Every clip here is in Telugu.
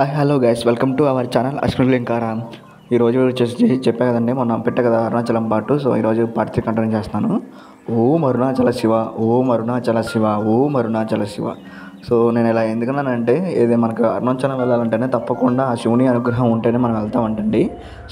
Hi hello guys welcome to our channel Ashwin ఈరోజు వచ్చేసి చెప్పా కదండి మొన్న పెట్టా కదా అరుణాచలం పాటు. సో ఈరోజు పార్ట్ 3 కంటిన్యూ చేస్తున్నాను. ఓం అరుణాచల శివ, ఓం అరుణాచల శివ, ఓం అరుణాచల శివ. సో నేను ఇలా ఎందుకన్నానంటే ఇది మనకు అరుణాచలం వెళ్ళాలంటేనే తప్పకుండా ఆ శివుని అనుగ్రహం ఉంటేనే మనం వెళ్తామంటండి.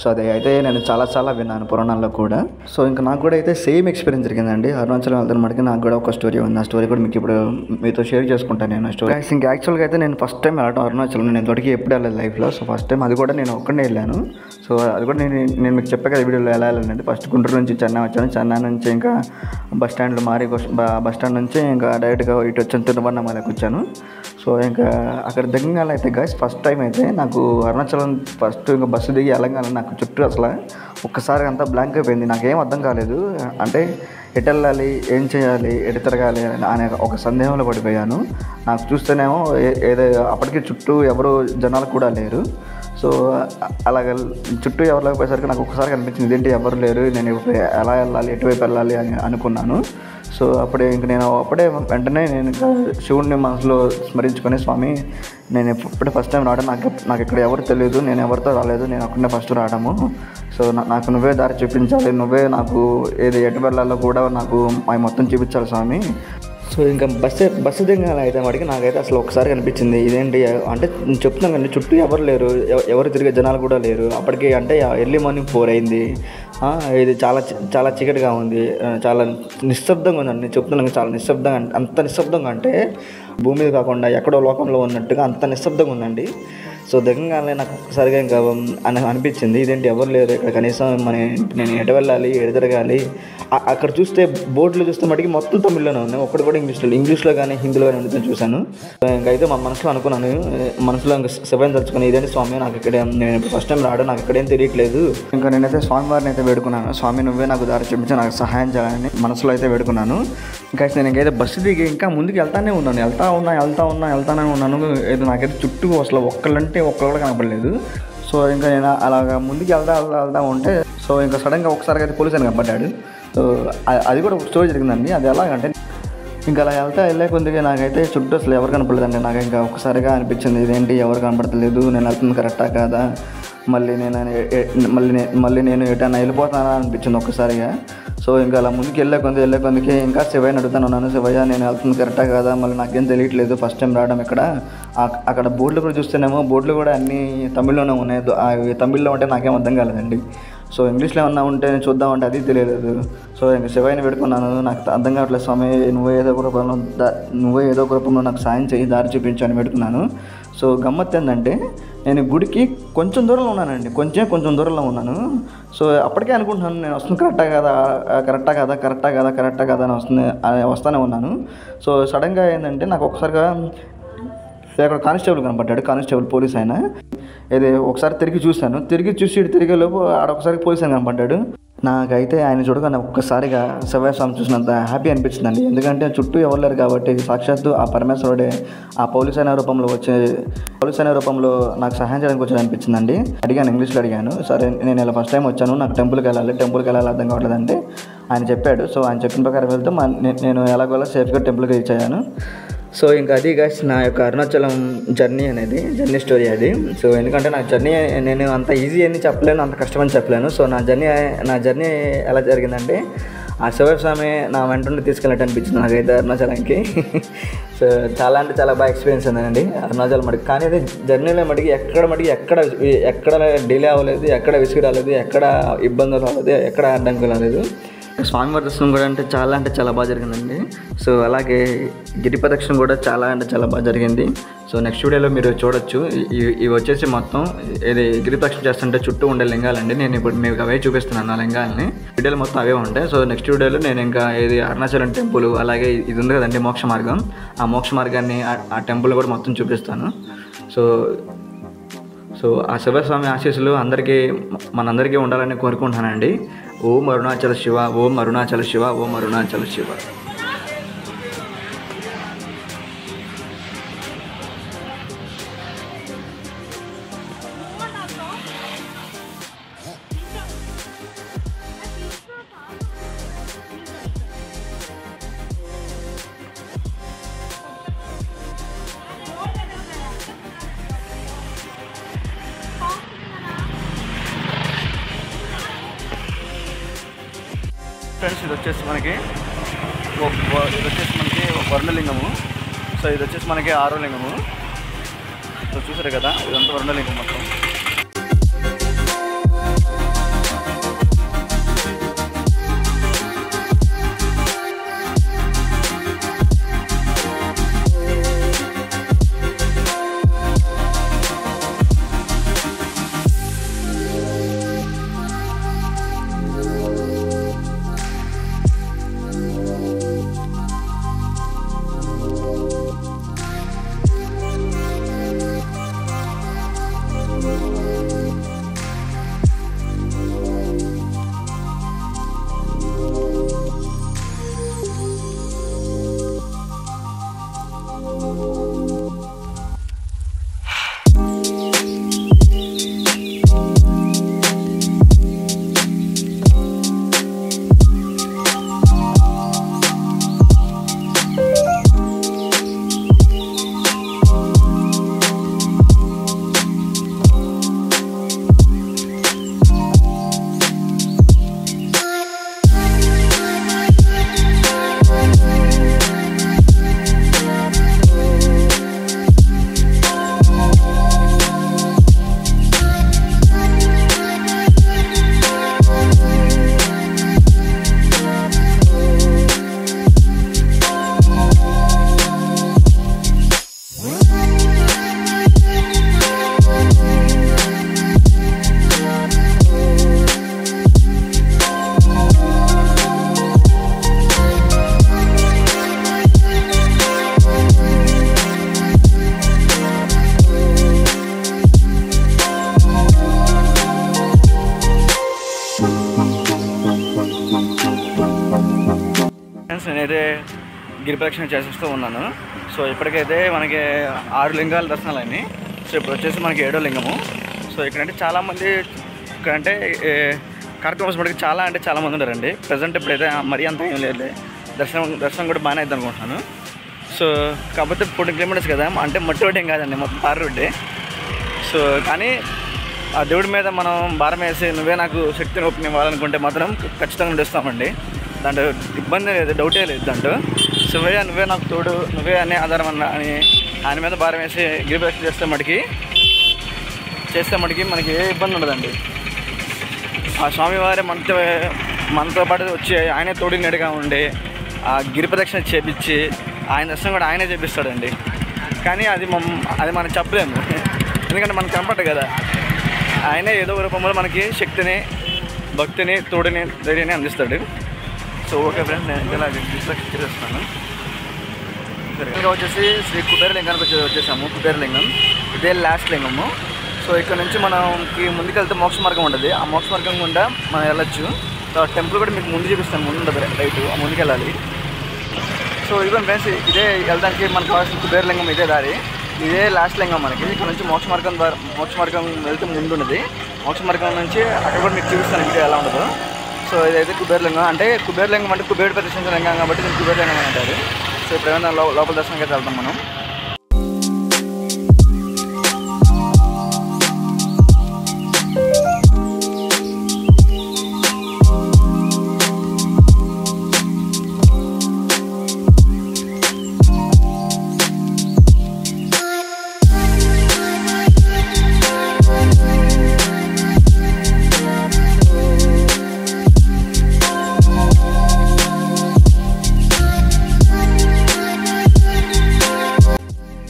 సో అది అయితే నేను చాలా విన్నాను పురాణాల్లో కూడా. సో ఇంకా నాకు కూడా అయితే సేమ్ ఎక్స్పీరియన్స్ జరిగిందండి. అరుణాచలం వెళ్తాను మటుకు నాకు కూడా ఒక స్టోరీ ఉంది. ఆ స్టోరీ కూడా మీకు ఇప్పుడు మీతో షేర్ చేసుకుంటాను నేను. స్టోరీ ఇంకా యాక్చువల్గా అయితే నేను ఫస్ట్ టైం వెళ్ళడం అరుణాచలం. నేను ఇంతవరకు ఎప్పుడు వెళ్ళలేదు లైఫ్లో. సో ఫస్ట్ టైం అది కూడా నేను ఒక్కడే వెళ్ళాను. సో అది కూడా నేను మీకు చెప్పా కదా వీడియోలో ఎలా వెళ్ళాలంటే ఫస్ట్ గుంటూరు నుంచి చెన్నై వచ్చాను. చెన్నై నుంచి ఇంకా బస్ స్టాండ్లో బస్ స్టాండ్ నుంచి ఇంకా డైరెక్ట్గా ఇటు వచ్చాను, తిరువన్నమలకి వచ్చాను. సో ఇంకా అక్కడ దిగంగానే అయితే గైస్ ఫస్ట్ టైం అయితే నాకు అరుణాచలం ఫస్ట్ ఇంకా బస్సు దిగి వెళ్ళగానే నాకు చుట్టూ అసలు ఒక్కసారి అంతా బ్లాంక్ అయిపోయింది. నాకేం అర్థం కాలేదు. అంటే ఎటు వెళ్ళాలి, ఏం చేయాలి, ఎటు తిరగాలి అనే ఒక సందేహంలో పడిపోయాను. నాకు చూస్తేనేమో ఏదో అప్పటికి చుట్టూ ఎవరు జనాలు కూడా లేరు. సో అలాగ చుట్టూ ఎవరు లేకపోయేసరికి నాకు ఒక్కసారి అనిపించింది ఇదేంటి ఎవరు లేరు, నేను ఎలా వెళ్ళాలి, ఎటువైపు వెళ్ళాలి అని అనుకున్నాను. సో అప్పుడే వెంటనే నేను శివుడిని మనసులో స్మరించుకొని, స్వామి నేను ఇప్పుడే ఫస్ట్ టైం రావడం, నాకు ఇక్కడ ఎవరు తెలియదు, నేను ఎవరితో రాలేదు, నేను అక్కడనే ఫస్ట్ రావడము. సో నాకు నువ్వే దారి చూపించాలి, నువ్వే నాకు ఏది ఎటు వెళ్ళాలో కూడా నాకు అవి మొత్తం చూపించాలి స్వామి. సో ఇంకా బస్సు దిగాలి అయితే వాడికి నాకైతే అసలు ఒకసారి అనిపించింది ఇదేంటి అంటే చెప్తున్నాను కానీ చుట్టూ ఎవరు లేరు, ఎవరు తిరిగే జనాలు కూడా లేరు. అప్పటికి అంటే ఎర్లీ మార్నింగ్ 4 అయింది. ఇది చాలా చీకటిగా ఉంది, చాలా నిశ్శబ్దంగా ఉందండి. నేను చెప్తున్నాను చాలా నిశ్శబ్దంగా, అంత నిశ్శబ్దంగా అంటే భూమి మీద కాకుండా ఎక్కడో లోకంలో ఉన్నట్టుగా అంత నిశ్శబ్దంగా ఉందండి. సో దిగంగానే నాకు ఒక్కసారిగా ఇంకా అనిపించింది ఇదేంటి ఎవరు లేరు ఇక్కడ, కనీసం నేను ఎటు వెళ్ళాలి, ఎటు తిరగాలి. అక్కడ చూస్తే బోర్డులు చూస్తే మటుకి మొత్తం తమిళ్లోనే ఉన్నాయి, ఒక్కటి కూడా ఇంగ్లీష్లో కానీ హిందీలో కానీ ఉంటుందని చూశాను. ఇంకైతే మా మనసులో అనుకున్నాను, మనసులో ఇంకా శివని తలుచుకుని ఇదేంటి స్వామి నాకు ఇక్కడ, నేను ఇప్పుడు ఫస్ట్ టైం రావడం, నాకు ఇక్కడేం తెలియట్లేదు. ఇంకా నేనైతే స్వామివారిని అయితే వేడుకున్నాను, స్వామి నువ్వే నాకు దారి చూపించి నాకు సహాయం చేయాలని మనసులో అయితే వేడుకున్నాను. ఇంకా నేను ఇంకైతే బస్సు దిగి ఇంకా ముందుకు వెళ్తానే ఉన్నాను, వెళ్తానే ఉన్నాను. ఏదో నాకైతే చుట్టూ అసలు ఒక్కళ్ళు కూడా కనపడలేదు. సో ఇంకా నేను అలాగా ముందుకు వెళ్తా ఉంటే సో ఇంకా సడన్గా ఒకసారిగా అయితే పోలీసు అని కనపడ్డాడు. సో అది కూడా ఒక స్టోరీ జరిగిందండి. అది ఎలాగంటే ఇంకా అలా వెళ్ళే కొద్దిగా నాకైతే చుట్టూ అసలు ఎవరు కనపడలేదండి. నాకు ఇంకా ఒక్కసారిగా అనిపించింది ఇదేంటి ఎవరు కనపడలేదు, నేను వెళ్తుంది కరెక్టా కాదా, మళ్ళీ నేను ఎటన్నా వెళ్ళిపోతానా అనిపించింది ఒక్కసారిగా. సో ఇంకా అలా ముందుకు వెళ్ళే కొద్దికి ఇంకా శివయ్యని అడుగుతాను ఉన్నాను, శివయ్య నేను వెళ్తుంది కరెక్టా కాదా, మళ్ళీ నాకేం తెలియట్లేదు, ఫస్ట్ టైం రావడం ఇక్కడ. అక్కడ బోర్డులు కూడా చూస్తేనేమో బోర్డులు కూడా అన్నీ తమిళ్లోనే ఉన్నాయి. అవి తమిళ్లో ఉంటే నాకేం అర్థం కాలేదండి. సో ఇంగ్లీష్లో ఏమన్నా ఉంటే నేను చూద్దామంటే అది తెలియలేదు. సో ఇంకా శివయ్యని పెట్టుకున్నాను, నాకు అర్థం కావట్లేదు స్వామి, నువ్వే ఏదో ఒక రూపంలో నాకు సాయం చేయి, దారి చూపించు అని పెట్టుకున్నాను. సో గమ్మత్తు ఏంటంటే నేను గుడికి కొంచెం దూరంలో ఉన్నానండి, కొంచెం దూరంలో ఉన్నాను. సో అప్పటికే అనుకుంటున్నాను నేను వస్తుంది కరెక్టా కదా అని వస్తూనే ఉన్నాను. సో సడన్గా ఏంటంటే నాకు ఒకసారిగా అక్కడ కానిస్టేబుల్ కనపడ్డాడు, కానిస్టేబుల్ పోలీస్ ఆయన. ఇది ఒకసారి తిరిగి చూసి తిరిగేలోపు ఒకసారి పోలీస్ ఆయన కనపడ్డాడు. నాకైతే ఆయన చూడగానే ఒక్కసారిగా శివయ్య స్వామి చూసినంత హ్యాపీ అనిపించిందండి. ఎందుకంటే చుట్టూ ఎవరు లేరు కాబట్టి సాక్షాత్తు ఆ పరమేశ్వరుడే ఆ పోలీస్ అయిన రూపంలో నాకు సహాయం చేయడానికి వచ్చి అనిపించిందండి. ఇంగ్లీష్లో అడిగాను, సరే నేను ఇలా ఫస్ట్ టైం వచ్చాను, నాకు టెంపుల్కి వెళ్ళాలి అర్థం కావట్లేదంటే ఆయన చెప్పాడు. సో ఆయన చెప్పిన ప్రకారం వెళ్తే నేను ఎలాగోలా సేఫ్గా టెంపుల్కి రీచ్ అయ్యాను. సో ఇంకా అది గాస్ నా యొక్క అరుణాచలం జర్నీ స్టోరీ అది. సో ఎందుకంటే నా జర్నీ నేను అంత ఈజీ అని చెప్పలేను, అంత కష్టమని చెప్పలేను. సో నా జర్నీ ఎలా జరిగిందంటే ఆ శివస్వామి నా వెంటనే తీసుకెళ్ళట్టు అనిపించింది నాకైతే అరుణాచలంకి. సో చాలా బాగా ఎక్స్పీరియన్స్ ఉందండి అరుణాచలం మటుకు. కానీ అది జర్నీలో మటుకు ఎక్కడ డిలే అవ్వలేదు, ఎక్కడ విసుగు రాలేదు, ఎక్కడ ఇబ్బందులు రాలేదు, ఎక్కడ అడ్డంకులు రాలేదు. స్వామివారి దర్శనం కూడా చాలా బాగా జరిగిందండి. సో అలాగే గిరి ప్రదక్షిణ కూడా చాలా బాగా జరిగింది. సో నెక్స్ట్ వీడియోలో మీరు చూడొచ్చు. ఇవి వచ్చేసి మొత్తం ఇది గిరి ప్రదక్షిణ చేస్తుంటే చుట్టూ ఉండే లింగాలండి. నేను ఇప్పుడు మీకు అవే చూపిస్తున్నాను ఆ లింగాలని. వీడియోలు మొత్తం అవే ఉంటాయి. సో నెక్స్ట్ వీడియోలో నేను ఇంకా ఇది అరుణాచలం టెంపుల్, అలాగే ఇది ఉంది కదండి మోక్ష మార్గం, ఆ మోక్ష మార్గాన్ని ఆ టెంపుల్ కూడా మొత్తం చూపిస్తాను. సో ఆ శివస్వామి ఆశీస్సులు మనందరికీ ఉండాలని కోరుకుంటున్నానండి. ఓం అరుణాచల శివ, ఓం అరుణాచల శివ, ఓం అరుణాచల శివ. ఇది వచ్చేసి మనకి వరుణలింగము. సో ఇది వచ్చేసి మనకి 6వ లింగము. సో చూసారు కదా, ఇదంతా వరుణలింగం మొత్తం. నేనైతే గిరి ప్రదక్షిణ చేసేస్తూ ఉన్నాను. సో ఇప్పటికైతే మనకి 6 లింగాల దర్శనాలు అయినాయి. సో ఇప్పుడు వచ్చేసి మనకి 7వ లింగము. సో ఇక్కడంటే చాలామంది ఇక్కడంటే కార్తీక మాసం చాలా అంటే చాలామంది ఉన్నారండి. ప్రజెంట్ ఇప్పుడైతే మరీ అంత ఏం లేదు, దర్శనం కూడా బాగానే అవుతుంది అనుకుంటున్నాను. సో కాకపోతే 14 కిలోమీటర్స్ కదా, అంటే మట్టి రోడ్డు ఏం కాదండి, మొత్తం తారు రోడ్డే. సో కానీ ఆ దేవుడి మీద మనం భారం వేసి నువ్వే నాకు శక్తిని ఓపెన్ ఇవ్వాలనుకుంటే మాత్రం ఖచ్చితంగా నడుస్తామండి. దాంట్లో ఇబ్బంది లేదు, డౌటే లేదు దాంట్లో. శివయ్య నువ్వే నాకు తోడు, నువ్వే అనే ఆధారం అని ఆయన మీద భారం వేసి గిరి ప్రదక్షిణ చేస్తే మటుకి మనకి ఏ ఇబ్బంది ఉండదండి. ఆ స్వామివారి మనతో పాటు వచ్చి ఆయనే తోడినట్టుగా ఉండి ఆ గిరి ప్రదక్షిణ చేపించి ఆయన దర్శనం కూడా ఆయనే చేపిస్తాడండి. కానీ అది మనం చెప్పలేము, ఎందుకంటే మనకు కనపడదు కదా. ఆయనే ఏదో రూపంలో మనకి శక్తిని, భక్తిని, తోడుని, ధైర్యాన్ని అందిస్తాడు. సో ఓకే ఫ్రెండ్స్, నేను ఇలా గిరి ప్రదక్షిణ చేస్తున్నాను. ఇంకా వచ్చేసి శ్రీ కుబేరలింగానికి వచ్చేసాము. కుబేరలింగం ఇదే లాస్ట్ లింగము. సో ఇక్కడ నుంచి మనకి ముందుకెళ్తే మోక్ష మార్గం ఉంటుంది. ఆ మోక్ష మార్గం గుండా మనం వెళ్ళొచ్చు. సో టెంపుల్ కూడా మీకు ముందు చూపిస్తాను, ముందు ఉంటుంది రైట్, ముందుకెళ్ళాలి. సో ఇవన్నీ ఫ్రెండ్స్, ఇదే వెళ్ళడానికి మనకు కావాల్సిన కుబేరలింగం ఇదే దారి, ఇదే లాస్ట్ లింగం మనకి. ఇక్కడ నుంచి మోక్ష మార్గం వెళ్తే ముందు ఉన్నది. మోక్ష మార్గం నుంచి అక్కడ కూడా మీకు చూపిస్తాను వీడియో ఎలా ఉండదు. సో ఇదైతే కుబేరలింగం, అంటే కుబేరలింగం అంటే కుబేరుడు ప్రదర్శించిన లింగం కాబట్టి దీన్ని కుబేరలింగం అంటారు. సో ఇప్పుడు ఏమైనా లోపల దర్శనంకి అయితే వెళ్తాం మనం.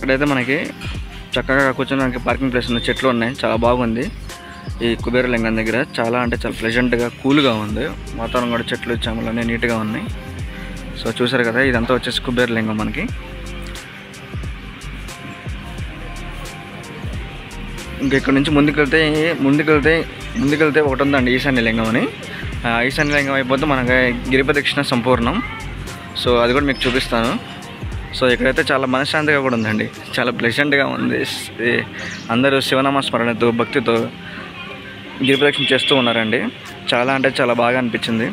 ఇక్కడైతే మనకి చక్కగా కూర్చోడానికి పార్కింగ్ ప్లేస్ ఉంది, చెట్లు ఉన్నాయి, చాలా బాగుంది. ఈ కుబేరలింగం దగ్గర చాలా అంటే చాలా ప్లెజెంట్గా, కూల్గా ఉంది. వాతావరణం కూడా చెట్లు చేమలన్నీ నీట్గా ఉన్నాయి. సో చూసారు కదా, ఇదంతా వచ్చేసి కుబేరలింగం మనకి. ఇంకా ఇక్కడ నుంచి ముందుకెళ్తే ఒకటి ఉందండి ఈశాన్య లింగం అని. ఈశాన్య లింగం అయిపోతే మనకి గిరి ప్రదక్షిణ సంపూర్ణం. సో అది కూడా మీకు చూపిస్తాను. సో ఇక్కడైతే చాలా మనశ్శాంతిగా కూడా ఉందండి, చాలా ప్లెజెంట్గా ఉంది. అందరూ శివనామ స్మరణతో, భక్తితో గిరి ప్రదక్షిణ చేస్తూ ఉన్నారండి. చాలా అంటే చాలా బాగా అనిపించింది.